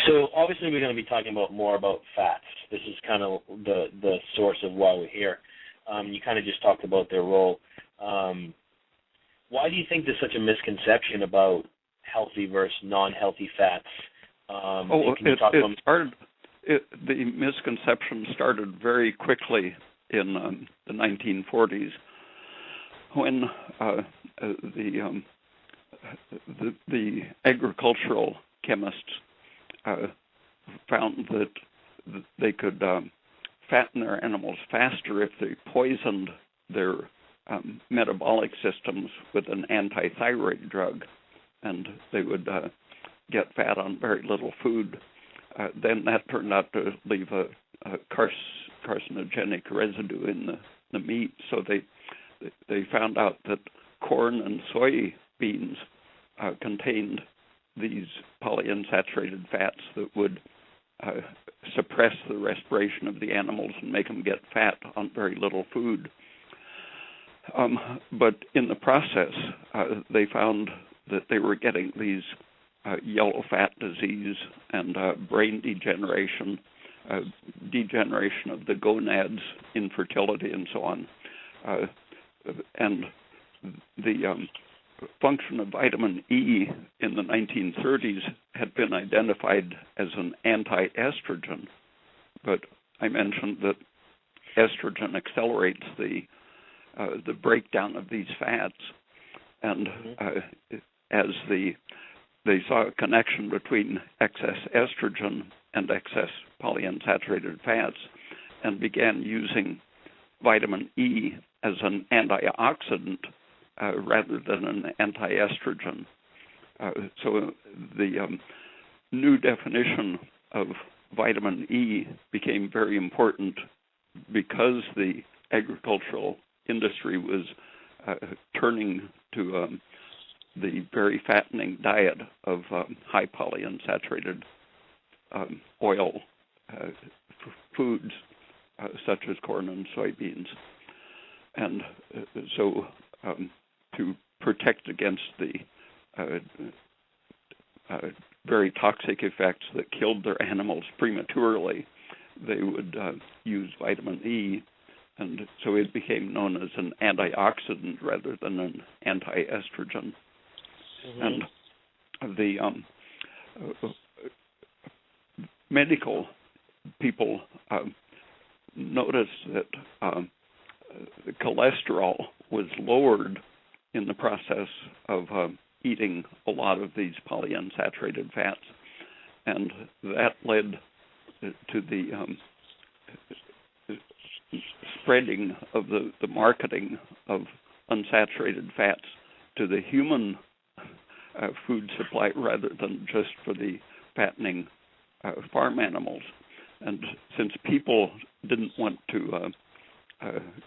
So obviously we're going to be talking about more about fats. This is kind of the source of why we're here. You kind of just talked about their role. Why do you think there's such a misconception about healthy versus non-healthy fats? The misconception started very quickly in the 1940s when the agricultural chemists found that they could fatten their animals faster if they poisoned their metabolic systems with an anti-thyroid drug, and they would get fat on very little food. Then that turned out to leave a carcinogenic residue in the meat. So they found out that corn and soybeans contained these polyunsaturated fats that would suppress the respiration of the animals and make them get fat on very little food. But in the process, they found that they were getting these yellow fat disease and brain degeneration, degeneration of the gonads, infertility, and so on. And the function of vitamin E in the 1930s had been identified as an anti-estrogen, but I mentioned that estrogen accelerates the breakdown of these fats, and as they saw a connection between excess estrogen and excess polyunsaturated fats, and began using vitamin E as an antioxidant rather than an anti-estrogen. So the new definition of vitamin E became very important because the agricultural industry was turning to the very fattening diet of high polyunsaturated oil foods such as corn and soybeans. And so to protect against the very toxic effects that killed their animals prematurely, they would use vitamin E, and so it became known as an antioxidant rather than an anti-estrogen. And the medical people noticed that the cholesterol was lowered in the process of eating a lot of these polyunsaturated fats, and that led to the spreading of the marketing of unsaturated fats to the human food supply rather than just for the fattening farm animals. And since people didn't want to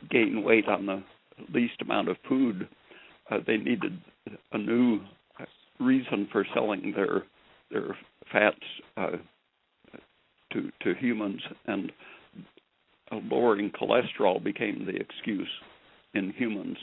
gain weight on the least amount of food, they needed a new reason for selling their fats to humans, and lowering cholesterol became the excuse in humans.